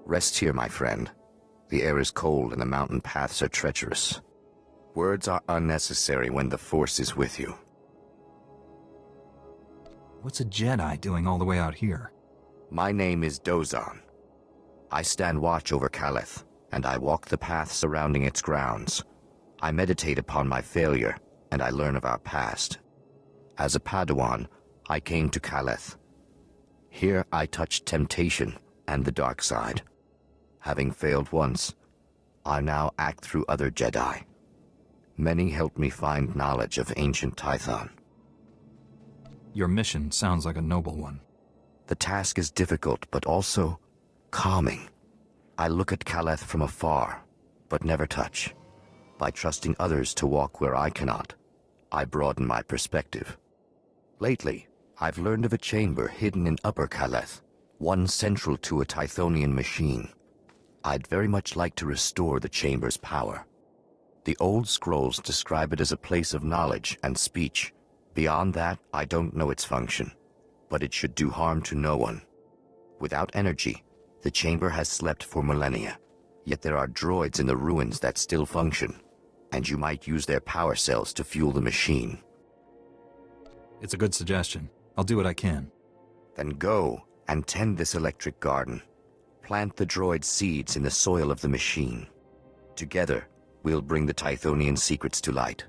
Rest here, my friend. The air is cold and the mountain paths are treacherous. Words are unnecessary when the Force is with you. What's a Jedi doing all the way out here? My name is Dozon. I stand watch over Caleth, and I walk the path surrounding its grounds. I meditate upon my failure, and I learn of our past. As a Padawan, I came to Caleth. Here I touched temptation and the dark side. Having failed once, I now act through other Jedi. Many helped me find knowledge of ancient Tython. Your mission sounds like a noble one. The task is difficult, but also calming. I look at Caleth from afar, but never touch. By trusting others to walk where I cannot, I broaden my perspective. Lately, I've learned of a chamber hidden in Upper Caleth, one central to a Tythonian machine. I'd very much like to restore the chamber's power. The old scrolls describe it as a place of knowledge and speech. Beyond that, I don't know its function, but it should do harm to no one. Without energy, the chamber has slept for millennia, yet there are droids in the ruins that still function, and you might use their power cells to fuel the machine. It's a good suggestion. I'll do what I can. Then go and tend this electric garden. Plant the droid seeds in the soil of the machine. Together, we'll bring the Tythonian secrets to light.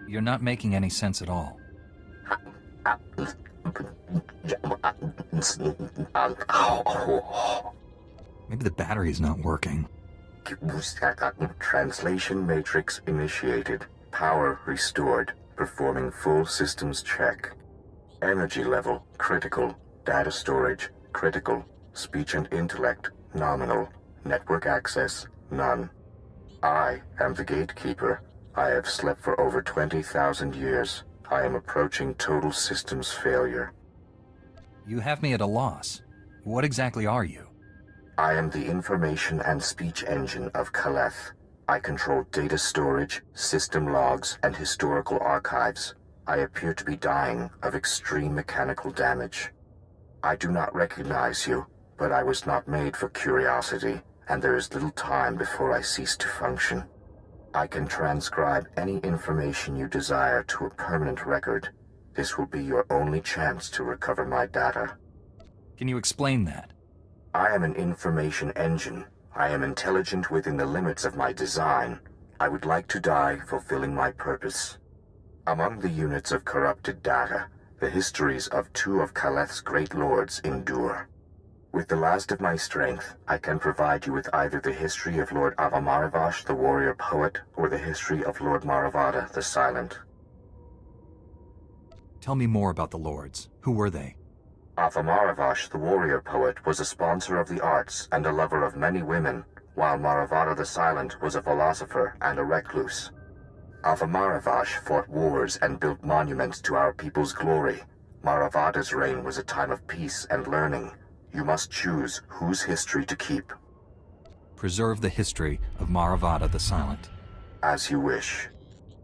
You're not making any sense at all. Maybe the battery's not working. Translation matrix initiated. Power restored. Performing full systems check. Energy level critical. Data storage critical. Speech and intellect nominal. Network access none. I am the gatekeeper. I have slept for over 20,000 years. I am approaching total systems failure. You have me at a loss. What exactly are you? I am the information and speech engine of Caleth. I control data storage, system logs, and historical archives. I appear to be dying of extreme mechanical damage. I do not recognize you, but I was not made for curiosity, and there is little time before I cease to function. I can transcribe any information you desire to a permanent record. This will be your only chance to recover my data. Can you explain that? I am an information engine. I am intelligent within the limits of my design. I would like to die fulfilling my purpose. Among the units of corrupted data, the histories of two of Caleth's great lords endure. With the last of my strength, I can provide you with either the history of Lord Avamaravash, the warrior poet, or the history of Lord Maravada, the silent. Tell me more about the lords. Who were they? Avamaravash, the warrior poet, was a sponsor of the arts and a lover of many women, while Maravada the silent was a philosopher and a recluse. Avamaravash fought wars and built monuments to our people's glory. Maravada's reign was a time of peace and learning. You must choose whose history to keep. Preserve the history of Maravada the Silent. As you wish.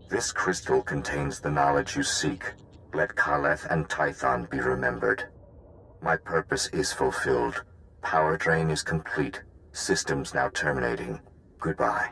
This crystal contains the knowledge you seek. Let Caleth and Tython be remembered. My purpose is fulfilled. Power drain is complete. Systems now terminating. Goodbye.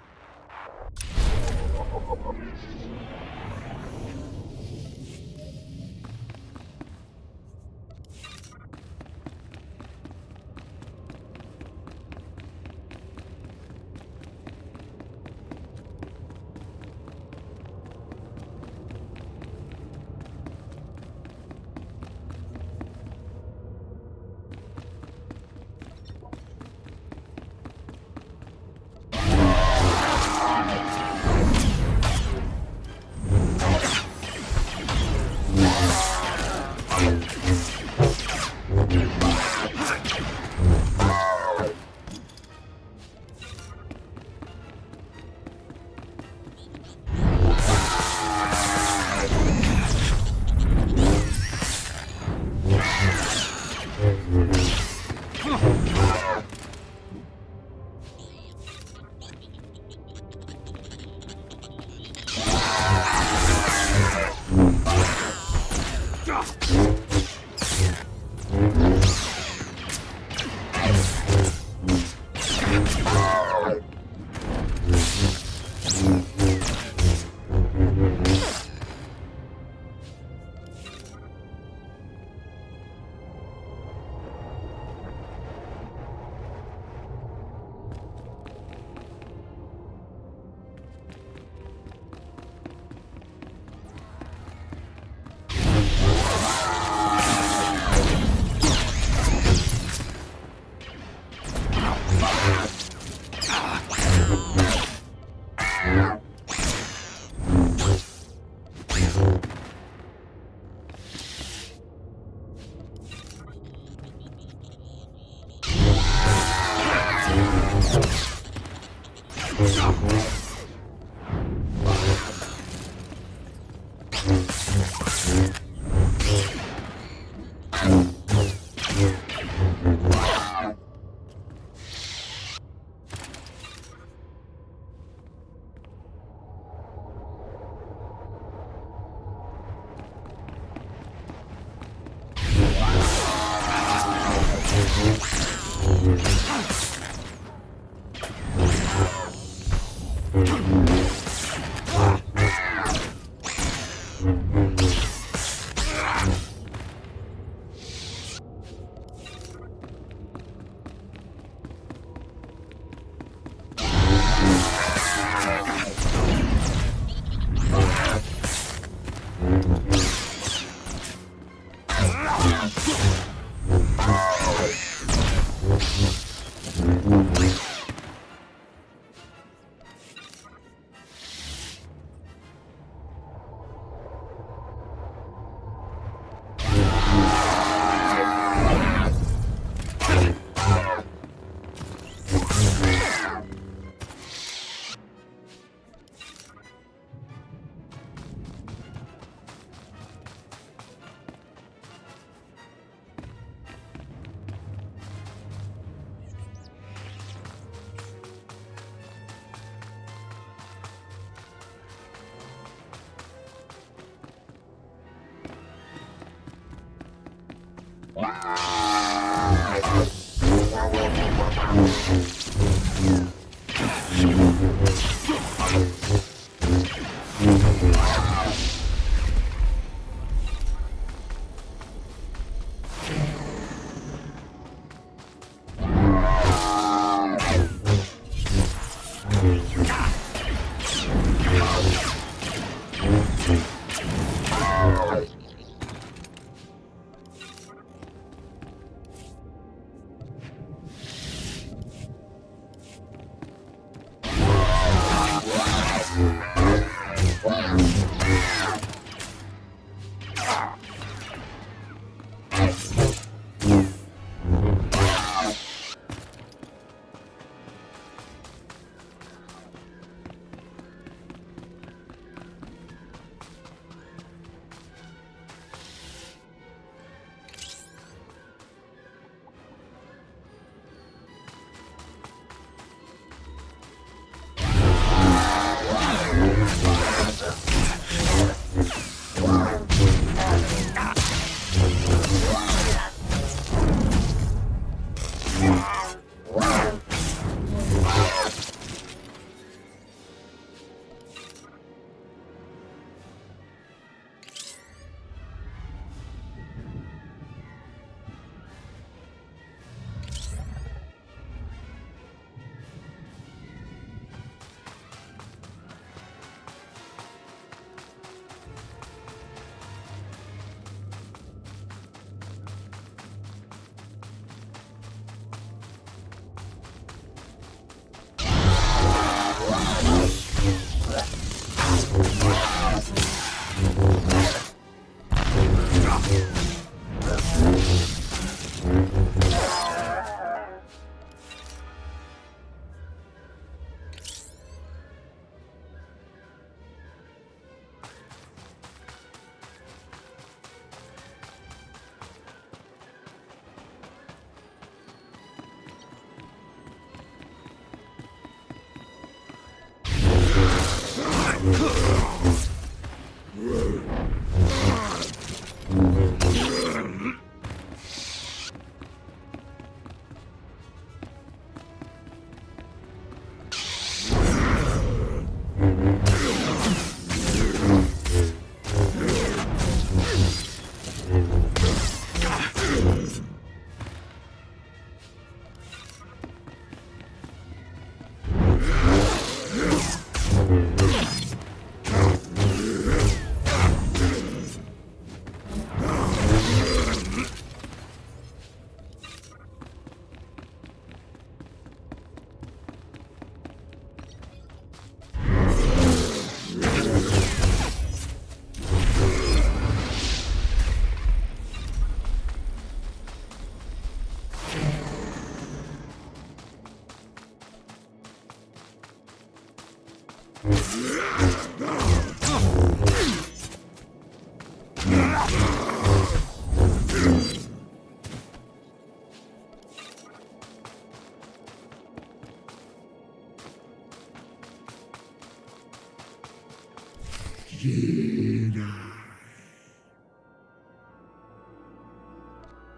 Jedi.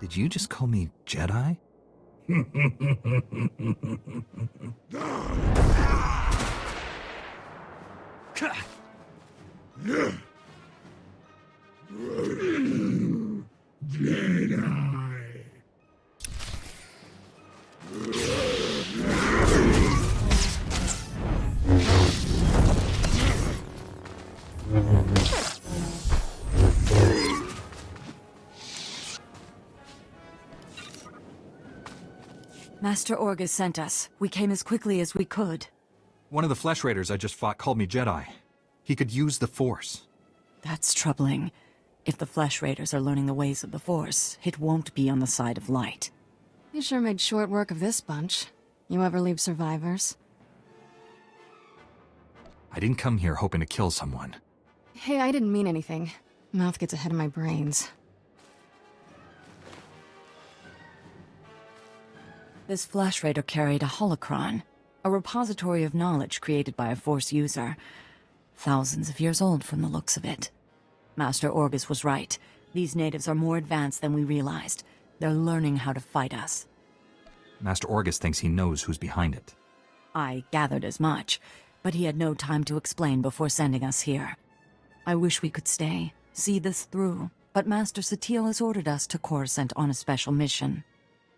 Did you just call me Jedi? Master Orgus sent us. We came as quickly as we could. One of the Flesh Raiders I just fought called me Jedi. He could use the Force. That's troubling. If the Flesh Raiders are learning the ways of the Force, it won't be on the side of light. You sure made short work of this bunch. You ever leave survivors? I didn't come here hoping to kill someone. Hey, I didn't mean anything. Mouth gets ahead of my brains. This Flesh Raider carried a holocron, a repository of knowledge created by a Force user. Thousands of years old from the looks of it. Master Orgus was right. These natives are more advanced than we realized. They're learning how to fight us. Master Orgus thinks he knows who's behind it. I gathered as much, but he had no time to explain before sending us here. I wish we could stay, see this through, but Master Satele has ordered us to Coruscant on a special mission.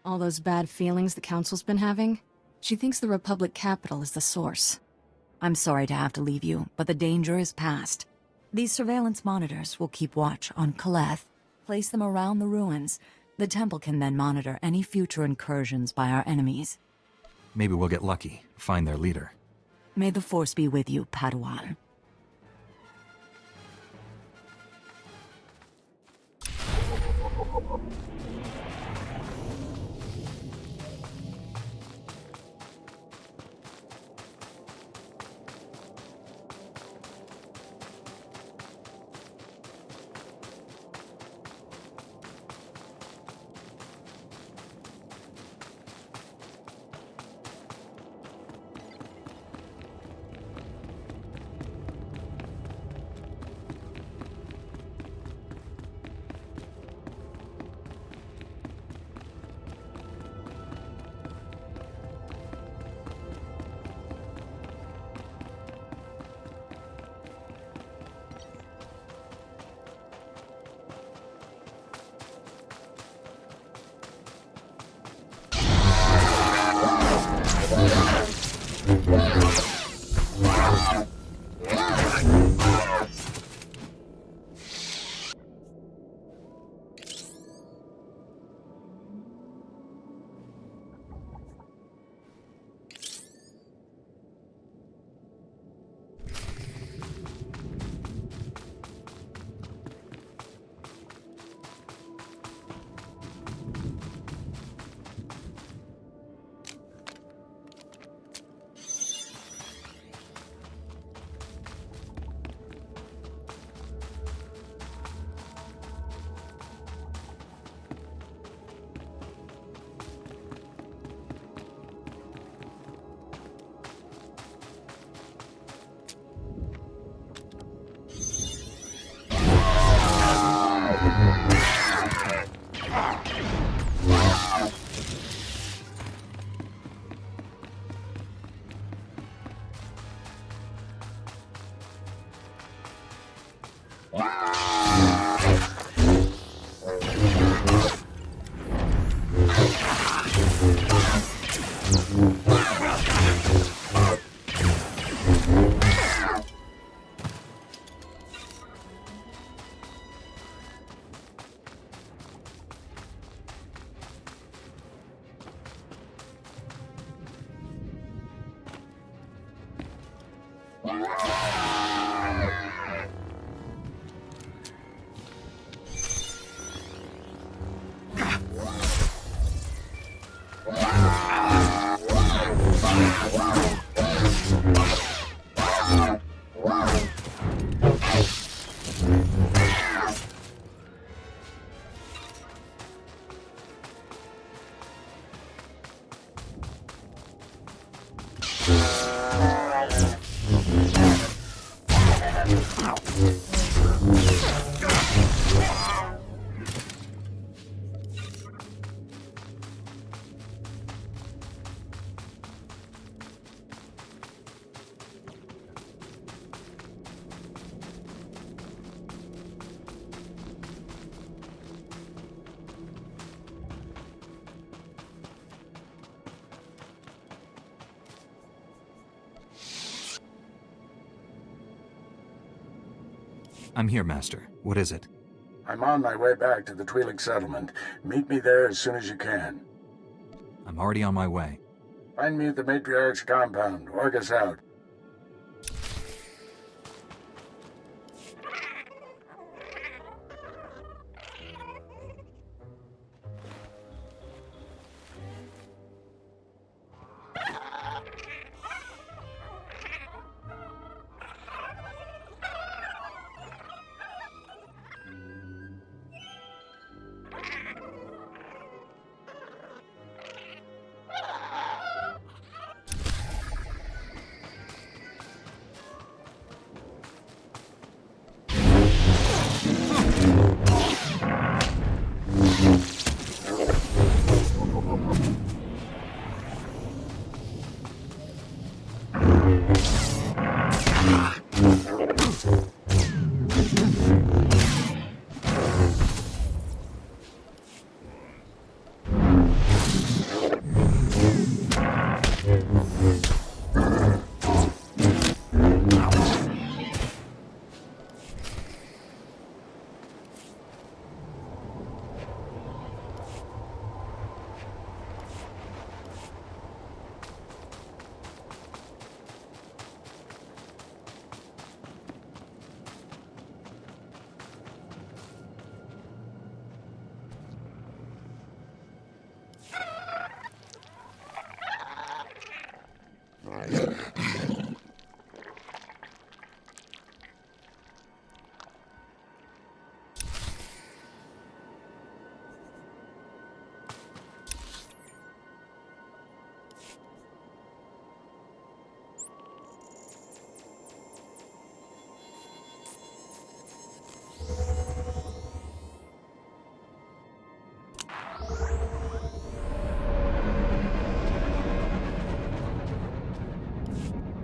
All those bad feelings the Council's been having? She thinks the Republic capital is the source. I'm sorry to have to leave you, but the danger is past. These surveillance monitors will keep watch on Caleth, place them around the ruins. The temple can then monitor any future incursions by our enemies. Maybe we'll get lucky, find their leader. May the Force be with you, Padawan. I'm here, Master. What is it? I'm on my way back to the Twi'lek settlement. Meet me there as soon as you can. I'm already on my way. Find me at the Matriarch's compound. Orgus out.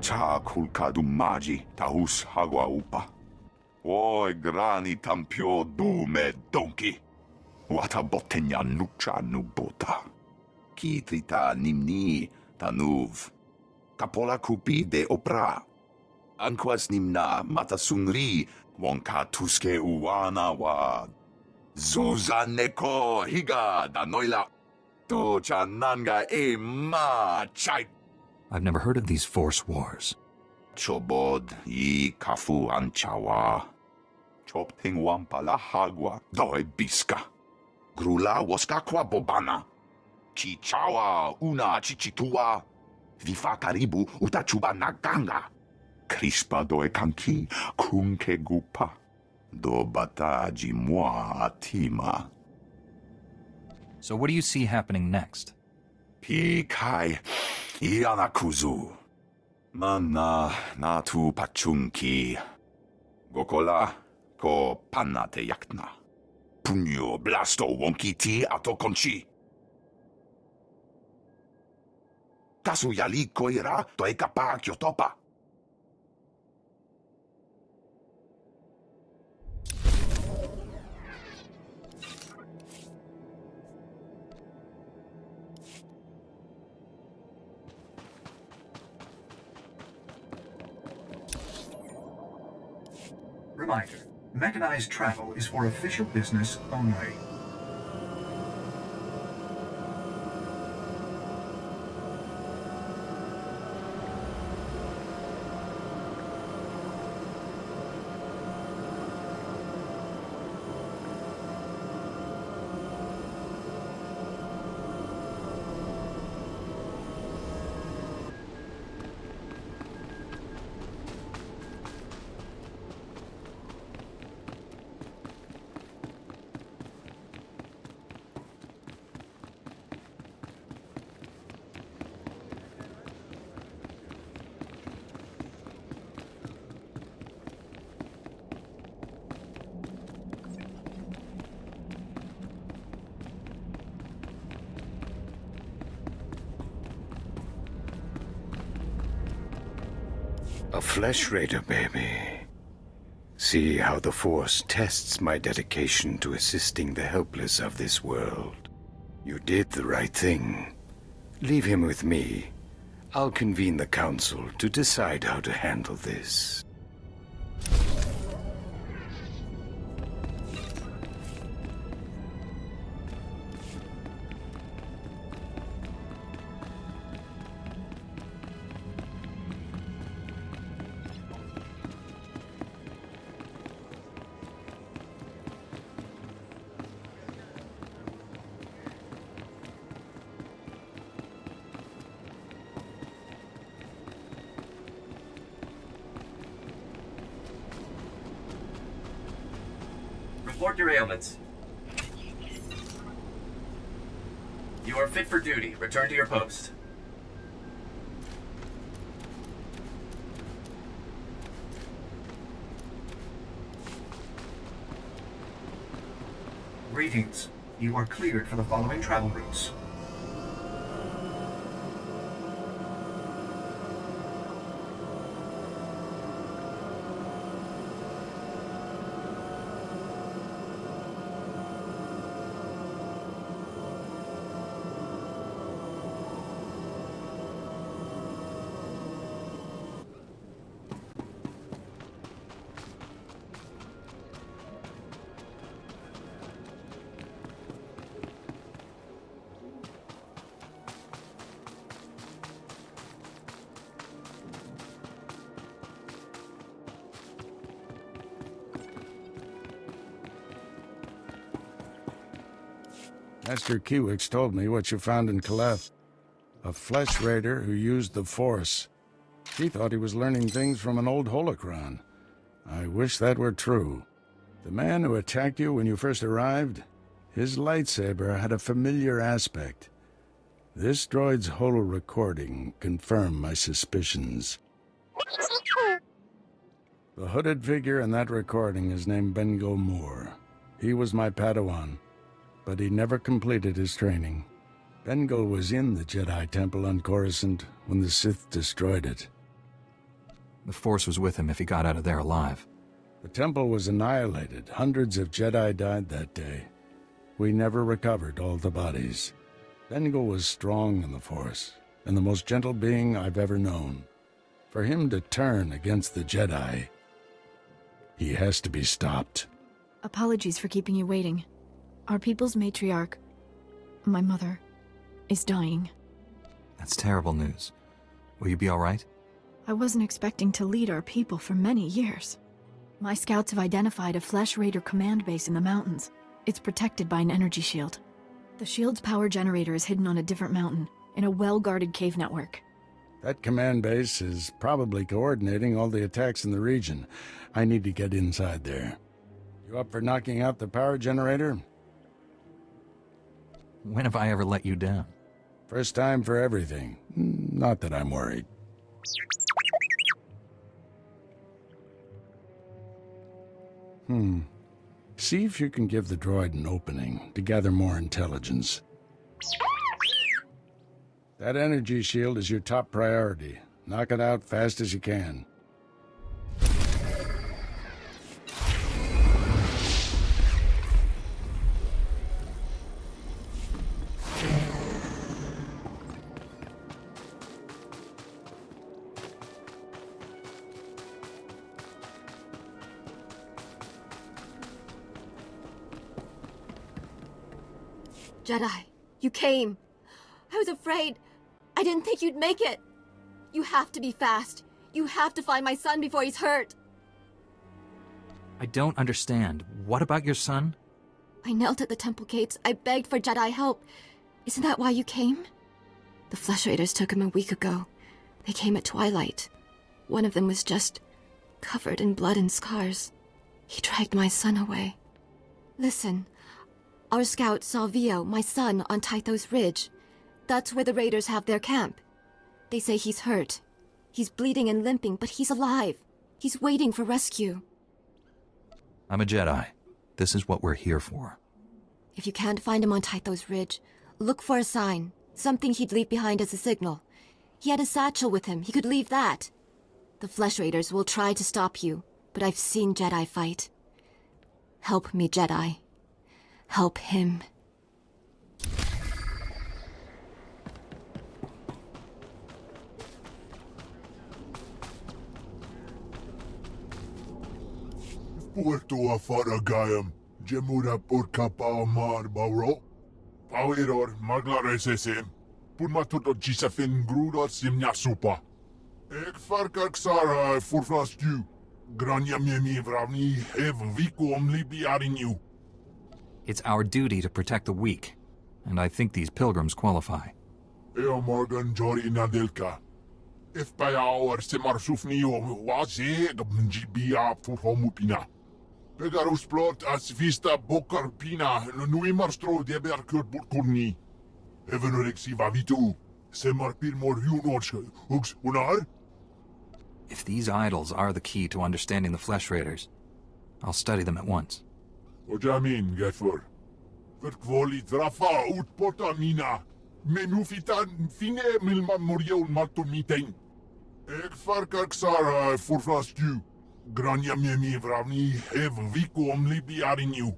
Cha kulkadu maji tahus hagwa upa. Oi grani tampio dume donki. Wata botenya nucha nubota. Kitrita nimni tanuv. Kapola kupi de opra. Anquas nimna matasungri wonka tuske uwana wa. Zuza neko higa da noila. Tocha nanga e ma chai. I've never heard of these Force Wars. Chobod yi kafu anchawa. Chopting wampala hagwa doi biska. Grula waskakwa bobana. Chichawa una chichitua. Vifa karibu utachuba naganga. Crispa doe kanki kunke gupa. Do bataji moi atima. So what do you see happening next? Pikai Ianakuzu. Mana natu pachunki. Gokola ko panate yakna. Punyo blasto wonki ti atokonchi. Kasu yali koira to ekapa kyotopa. Reminder, mechanized travel is for official business only. A flesh raider, baby. See how the Force tests my dedication to assisting the helpless of this world. You did the right thing. Leave him with me. I'll convene the council to decide how to handle this. report your ailments. You are fit for duty. Return to your post. Greetings. You are cleared for the following travel routes. Master Kiwix told me what you found in Caleth. A flesh raider who used the Force. He thought he was learning things from an old holocron. I wish that were true. The man who attacked you when you first arrived, his lightsaber had a familiar aspect. This droid's holo recording confirmed my suspicions. The hooded figure in that recording is named Bengo Moore. He was my Padawan, but he never completed his training. Bengal was in the Jedi Temple on Coruscant when the Sith destroyed it. The Force was with him if he got out of there alive. The temple was annihilated. Hundreds of Jedi died that day. We never recovered all the bodies. Bengal was strong in the Force, and the most gentle being I've ever known. For him to turn against the Jedi, he has to be stopped. Apologies for keeping you waiting. Our people's matriarch, my mother, is dying. That's terrible news. Will you be all right? I wasn't expecting to lead our people for many years. My scouts have identified a Flesh Raider command base in the mountains. It's protected by an energy shield. The shield's power generator is hidden on a different mountain, in a well-guarded cave network. That command base is probably coordinating all the attacks in the region. I need to get inside there. You up for knocking out the power generator? When have I ever let you down? First time for everything. Not that I'm worried. See if you can give the droid an opening to gather more intelligence. That energy shield is your top priority. Knock it out fast as you can. Jedi, you came. I was afraid. I didn't think you'd make it. You have to be fast. You have to find my son before he's hurt. I don't understand. What about your son? I knelt at the temple gates. I begged for Jedi help. Isn't that why you came? The Flesh Raiders took him a week ago. They came at twilight. One of them was just covered in blood and scars. He dragged my son away. Listen, our scout saw Vio, my son, on Tython's Ridge. That's where the Raiders have their camp. They say he's hurt. He's bleeding and limping, but he's alive. He's waiting for rescue. I'm a Jedi. This is what we're here for. If you can't find him on Tython's Ridge, look for a sign. Something he'd leave behind as a signal. He had a satchel with him. He could leave that. The Flesh Raiders will try to stop you, but I've seen Jedi fight. Help me, Jedi. Help him. Porto Faragayam, Jemura Porkapa Mar Bauro, Power Maglaresem, Purmatuto Gisafin Grudor Simnia Supa. Ek Farkak Sara Furflastu, Grania Mimi Vravni, Hev Vico Libiarinu. It's our duty to protect the weak, and I think these pilgrims qualify. Eo Morgan Jori Nadelka. If by our Semarsufnio was a Gbia Furhomupina. Pegarus plot as vista bokar pina, nui marstro deber kurt burkurni. Evenorexi vavitu, semar pirmor hunorsk, ux unar? If these idols are the key to understanding the Flesh Raiders, I'll study them at once. Ojamin, Getfor. Verkvoli drafa ut potamina. Menufitan fine milman morion matumiteng. Ek farkak sara forflastu. Grania miemi vravni hev viku omlibi arinu.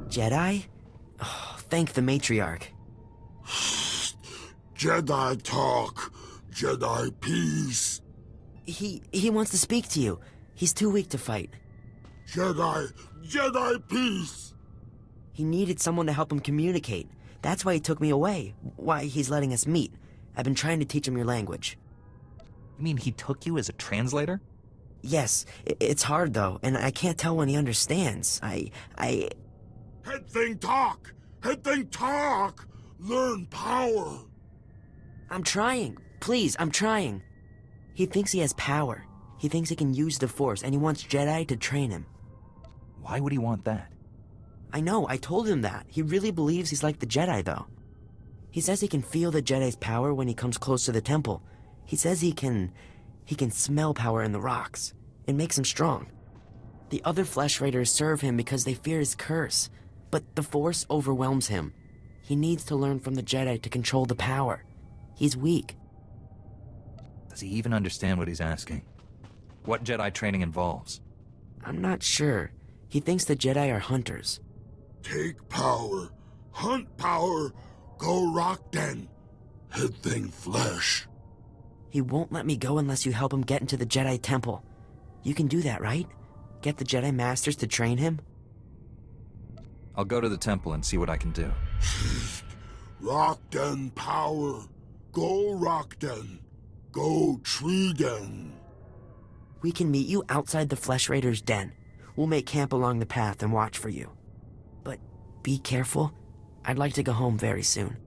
Jedi? Oh, thank the matriarch. Jedi talk. Jedi peace. He wants to speak to you. He's too weak to fight. Jedi peace. He needed someone to help him communicate. That's why he took me away. Why he's letting us meet. I've been trying to teach him your language. You mean he took you as a translator? Yes. It's hard, though, and I can't tell when he understands. Head thing talk. Head thing talk. Learn power. I'm trying. Please, I'm trying. He thinks he has power. He thinks he can use the Force, and he wants Jedi to train him. Why would he want that? I know, I told him that. He really believes he's like the Jedi, though. He says he can feel the Jedi's power when he comes close to the temple. He says he can smell power in the rocks. It makes him strong. The other Flesh Raiders serve him because they fear his curse. But the Force overwhelms him. He needs to learn from the Jedi to control the power. He's weak. Does he even understand what he's asking? What Jedi training involves? I'm not sure. He thinks the Jedi are hunters. Take power. Hunt power. Go rock den. Head thing flesh. He won't let me go unless you help him get into the Jedi Temple. You can do that, right? Get the Jedi Masters to train him? I'll go to the temple and see what I can do. Rock den power. Go rock den. Go tree den. We can meet you outside the Flesh Raiders' den. We'll make camp along the path and watch for you. But be careful. I'd like to go home very soon.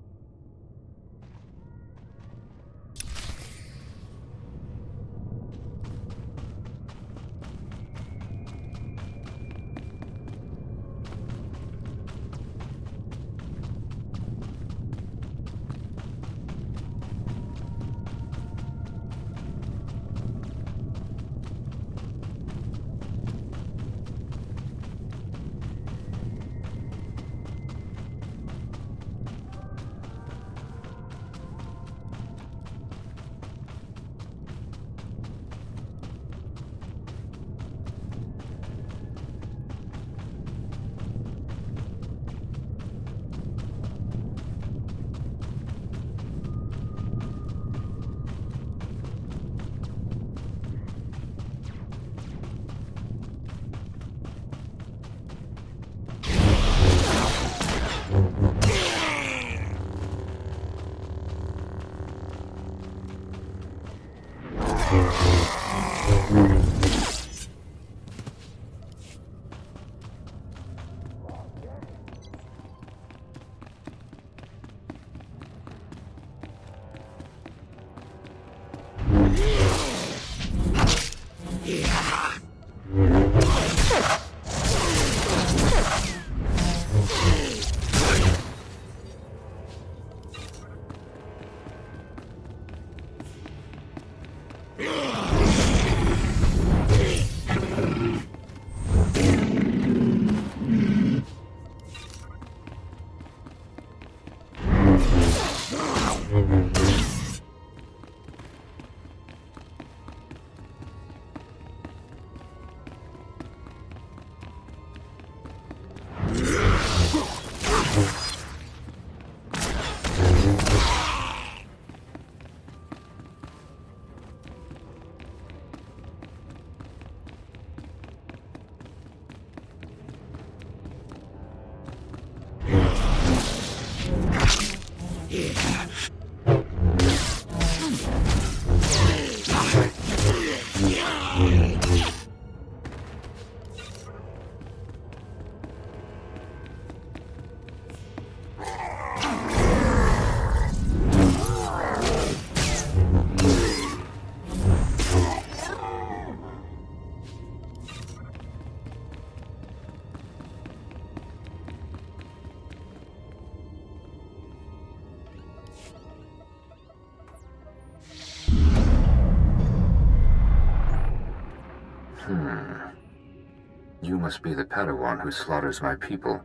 You must be the Padawan who slaughters my people.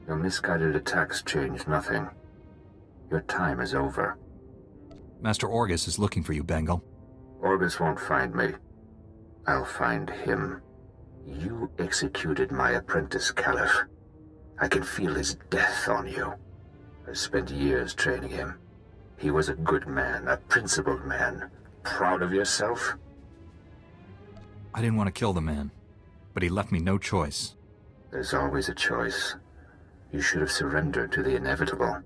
Your misguided attacks change nothing. Your time is over. Master Orgus is looking for you, Bengal. Orgus won't find me. I'll find him. You executed my apprentice, Caliph. I can feel his death on you. I spent years training him. He was a good man, a principled man. Proud of yourself? I didn't want to kill the man, but he left me no choice. There's always a choice. You should have surrendered to the inevitable.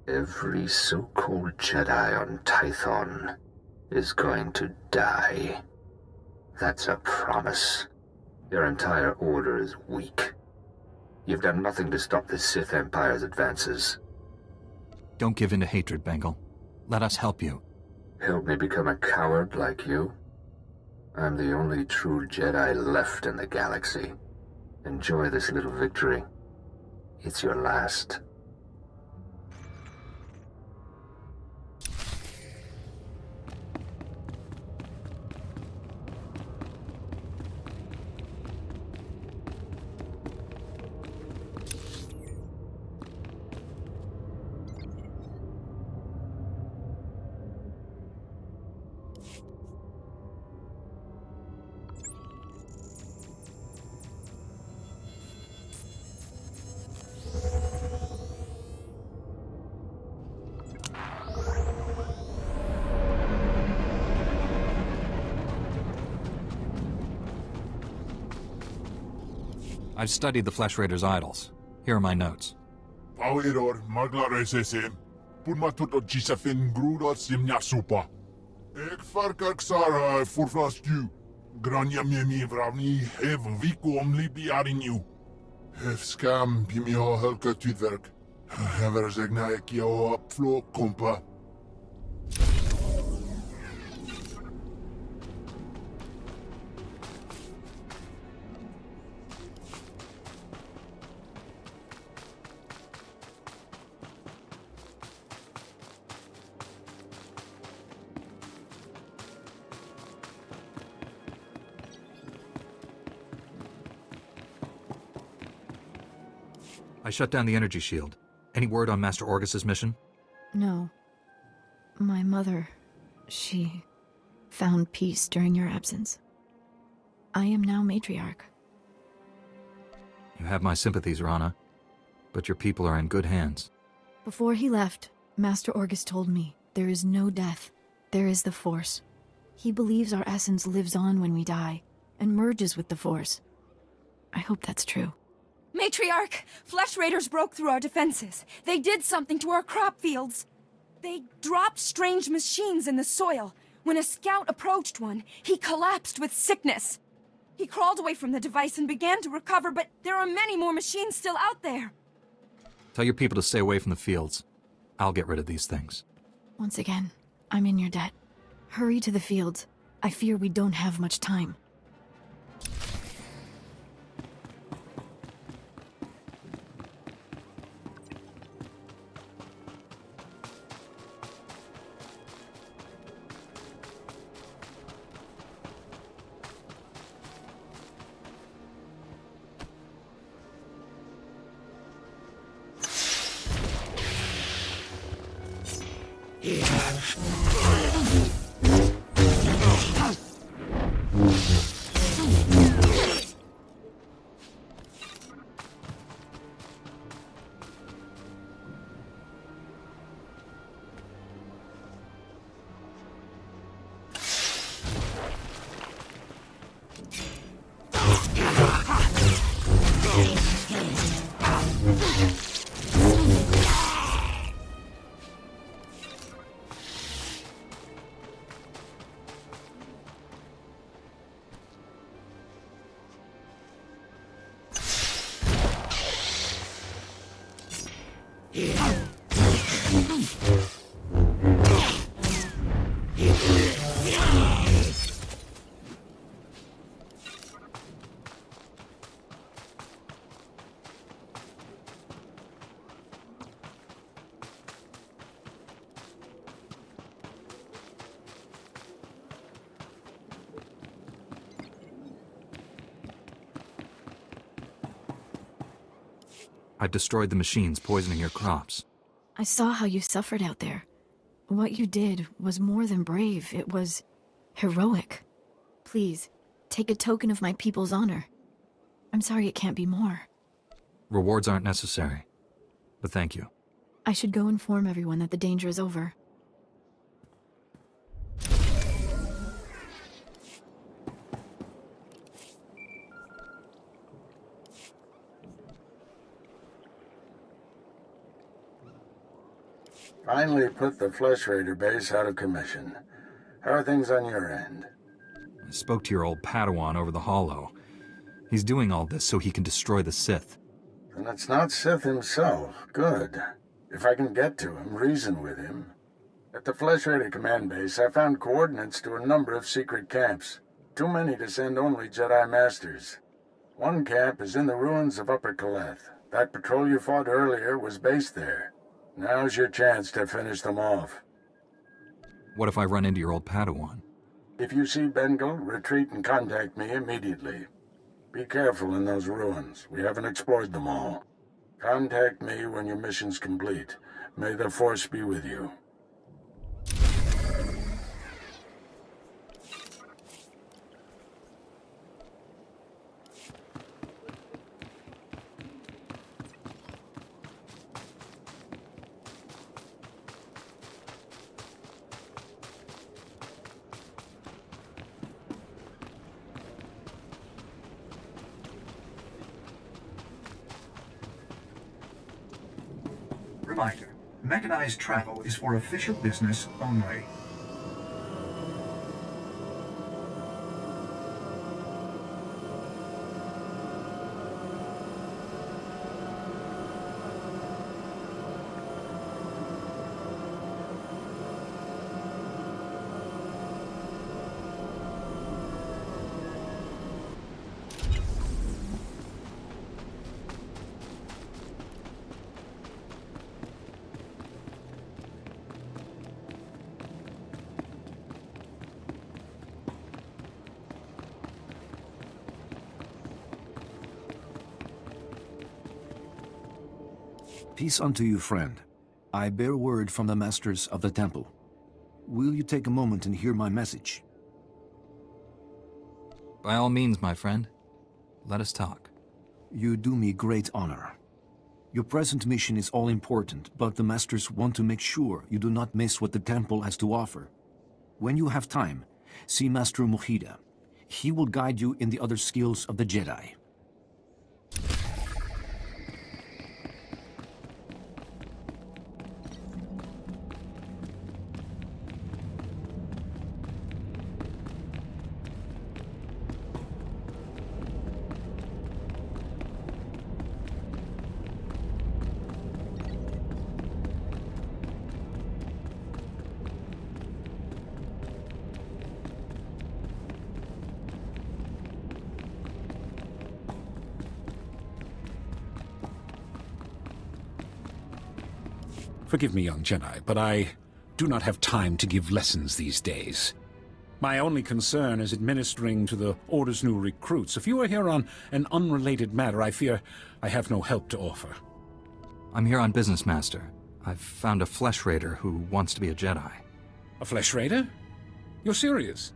Every so-called Jedi on Tython is going to die. That's a promise. Your entire order is weak. You've done nothing to stop the Sith Empire's advances. Don't give in to hatred, Bengal. Let us help you. Help me become a coward like you? I'm the only true Jedi left in the galaxy. Enjoy this little victory. It's your last. I've studied the Flesh Raiders' idols. Here are my notes. Pauiror, maglaresesem. Purmatuto gisafin grudot simnyasupa. Ek farkak sara furflastu. Grania miemi vravni hev vikom libi arinu. Hev skam pimio helka tudverk. Hever zegna ekio upflo kompa. I shut down the energy shield. Any word on Master Orgus's mission? No. My mother, she found peace during your absence. I am now matriarch. You have my sympathies, Rana, but your people are in good hands. Before he left, Master Orgus told me there is no death. There is the Force. He believes our essence lives on when we die and merges with the Force. I hope that's true. Matriarch! Flesh Raiders broke through our defenses. They did something to our crop fields. They dropped strange machines in the soil. When a scout approached one, he collapsed with sickness. He crawled away from the device and began to recover, but there are many more machines still out there. Tell your people to stay away from the fields. I'll get rid of these things. Once again, I'm in your debt. Hurry to the fields. I fear we don't have much time. I've destroyed the machines poisoning your crops. I saw how you suffered out there. What you did was more than brave. It was heroic. Please, take a token of my people's honor. I'm sorry it can't be more. Rewards aren't necessary. But thank you. I should go inform everyone that the danger is over. Finally put the Flesh Raider base out of commission. How are things on your end? I spoke to your old Padawan over the Hollow. He's doing all this so he can destroy the Sith. Then it's not Sith himself. Good. If I can get to him, reason with him. At the Flesh Raider command base, I found coordinates to a number of secret camps. Too many to send only Jedi Masters. One camp is in the ruins of Upper Kaleth. That patrol you fought earlier was based there. Now's your chance to finish them off. What if I run into your old Padawan? If you see Bengal, retreat and contact me immediately. Be careful in those ruins. We haven't explored them all. Contact me when your mission's complete. May the Force be with you. Reminder, mechanized travel is for official business only. Peace unto you, friend. I bear word from the Masters of the Temple. Will you take a moment and hear my message? By all means, my friend. Let us talk. You do me great honor. Your present mission is all important, but the Masters want to make sure you do not miss what the Temple has to offer. When you have time, see Master Mujida. He will guide you in the other skills of the Jedi. Forgive me, young Jedi, but I do not have time to give lessons these days. My only concern is administering to the Order's new recruits. If you are here on an unrelated matter, I fear I have no help to offer. I'm here on business, Master. I've found a Flesh Raider who wants to be a Jedi. A Flesh Raider? You're serious?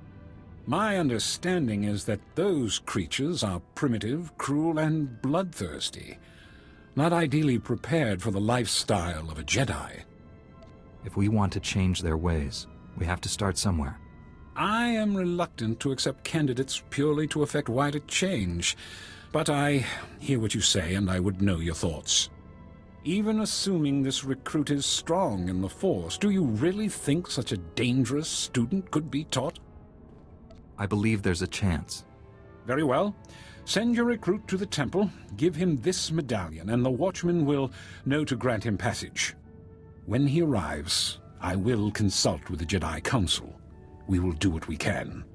My understanding is that those creatures are primitive, cruel, and bloodthirsty. Not ideally prepared for the lifestyle of a Jedi. If we want to change their ways, we have to start somewhere. I am reluctant to accept candidates purely to effect wider change, but I hear what you say and I would know your thoughts. Even assuming this recruit is strong in the Force, do you really think such a dangerous student could be taught? I believe there's a chance. Very well. Send your recruit to the temple, give him this medallion, and the Watchman will know to grant him passage. When he arrives, I will consult with the Jedi Council. We will do what we can.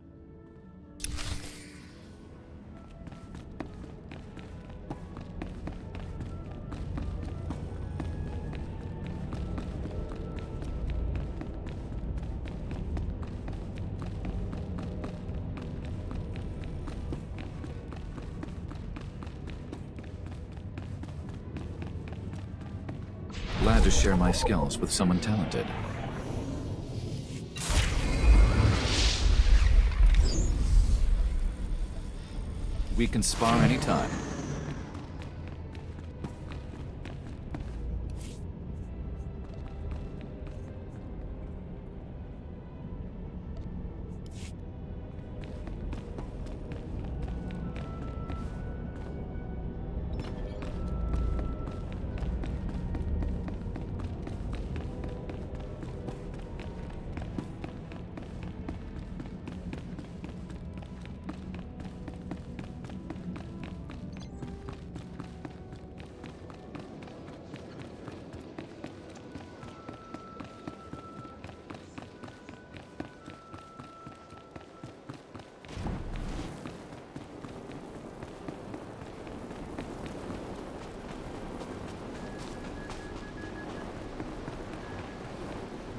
Glad to share my skills with someone talented. We can spar anytime.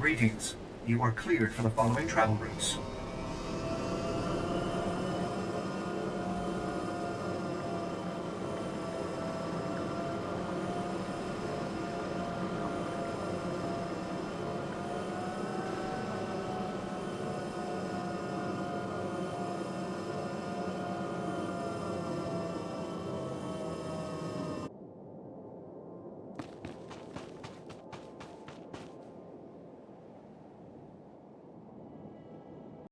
Greetings. You are cleared for the following travel routes.